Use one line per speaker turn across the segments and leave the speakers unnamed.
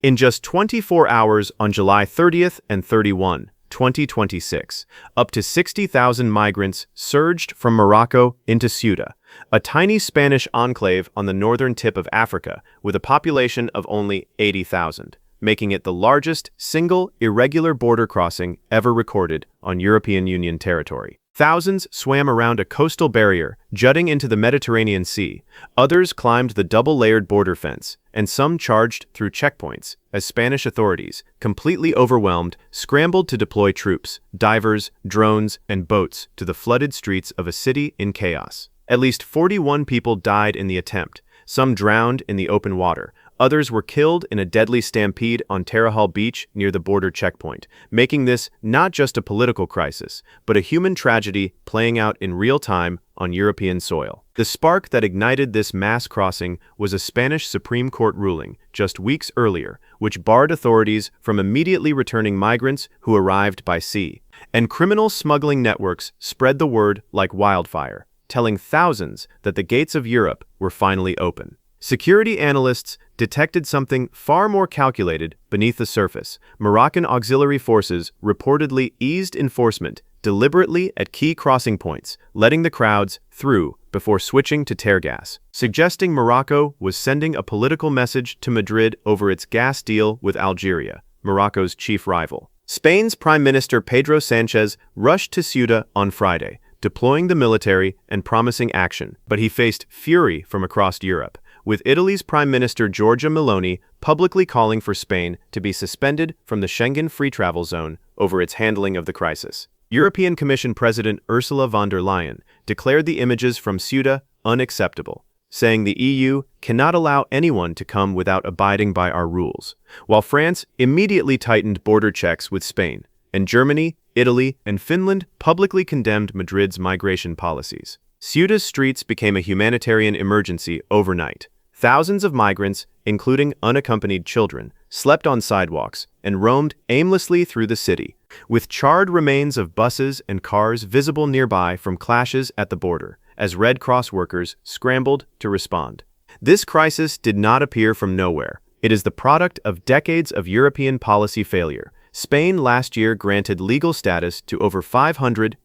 In just 24 hours on July 30th and 31, 2026, up to 60,000 migrants surged from Morocco into Ceuta, a tiny Spanish enclave on the northern tip of Africa with a population of only 80,000, making it the largest single irregular border crossing ever recorded on European Union territory. Thousands swam around a coastal barrier jutting into the Mediterranean Sea, others climbed the double-layered border fence, and some charged through checkpoints as Spanish authorities, completely overwhelmed, scrambled to deploy troops, divers, drones, and boats to the flooded streets of a city in chaos. At least 41 people died in the attempt, some drowned in the open water. Others were killed in a deadly stampede on Tarajal Beach near the border checkpoint, making this not just a political crisis, but a human tragedy playing out in real time on European soil. The spark that ignited this mass crossing was a Spanish Supreme Court ruling just weeks earlier, which barred authorities from immediately returning migrants who arrived by sea. And criminal smuggling networks spread the word like wildfire, telling thousands that the gates of Europe were finally open. Security analysts detected something far more calculated beneath the surface. Moroccan auxiliary forces reportedly eased enforcement deliberately at key crossing points, letting the crowds through before switching to tear gas, suggesting Morocco was sending a political message to Madrid over its gas deal with Algeria, Morocco's chief rival. Spain's Prime Minister Pedro Sánchez rushed to Ceuta on Friday, deploying the military and promising action, but he faced fury from across Europe, with Italy's Prime Minister Giorgia Meloni publicly calling for Spain to be suspended from the Schengen free travel zone over its handling of the crisis. European Commission President Ursula von der Leyen declared the images from Ceuta unacceptable, saying the EU cannot allow anyone to come without abiding by our rules, while France immediately tightened border checks with Spain, and Germany, Italy, and Finland publicly condemned Madrid's migration policies. Ceuta's streets became a humanitarian emergency overnight. Thousands of migrants, including unaccompanied children, slept on sidewalks and roamed aimlessly through the city, with charred remains of buses and cars visible nearby from clashes at the border, as Red Cross workers scrambled to respond. This crisis did not appear from nowhere. It is the product of decades of European policy failure. Spain last year granted legal status to over 500,000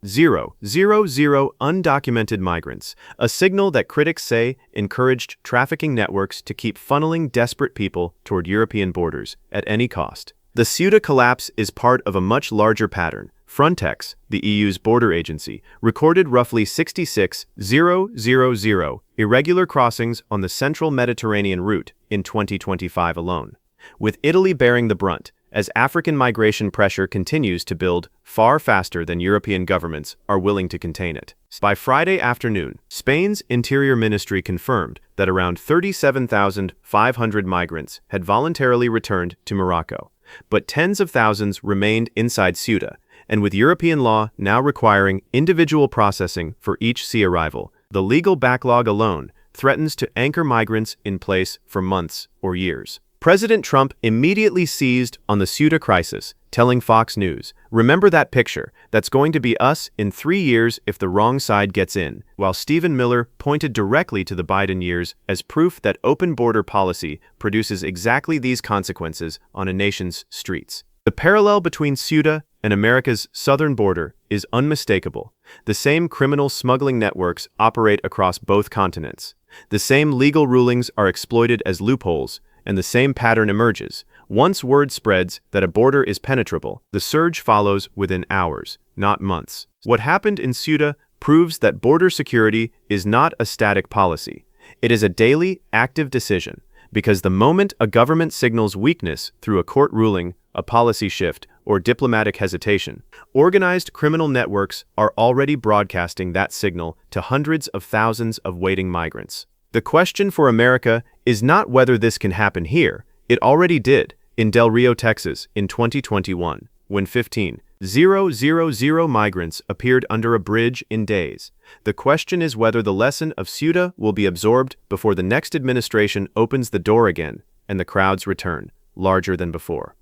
undocumented migrants, a signal that critics say encouraged trafficking networks to keep funneling desperate people toward European borders at any cost. The Ceuta collapse is part of a much larger pattern. Frontex, the EU's border agency, recorded roughly 66,000 irregular crossings on the central Mediterranean route in 2025 alone, with Italy bearing the brunt, as African migration pressure continues to build far faster than European governments are willing to contain it. By Friday afternoon, Spain's Interior Ministry confirmed that around 37,500 migrants had voluntarily returned to Morocco, but tens of thousands remained inside Ceuta, and with European law now requiring individual processing for each sea arrival, the legal backlog alone threatens to anchor migrants in place for months or years. President Trump immediately seized on the Ceuta crisis, telling Fox News, "Remember that picture? That's going to be us in 3 years if the wrong side gets in," while Stephen Miller pointed directly to the Biden years as proof that open border policy produces exactly these consequences on a nation's streets. The parallel between Ceuta and America's southern border is unmistakable. The same criminal smuggling networks operate across both continents. The same legal rulings are exploited as loopholes, and the same pattern emerges. Once word spreads that a border is penetrable, the surge follows within hours, not months. What happened in Ceuta proves that border security is not a static policy. It is a daily, active decision, because the moment a government signals weakness through a court ruling, a policy shift, or diplomatic hesitation, organized criminal networks are already broadcasting that signal to hundreds of thousands of waiting migrants. The question for America is not whether this can happen here. It already did in Del Rio, Texas in 2021, when 15,000 migrants appeared under a bridge in days. The question is whether the lesson of Ceuta will be absorbed before the next administration opens the door again and the crowds return, larger than before.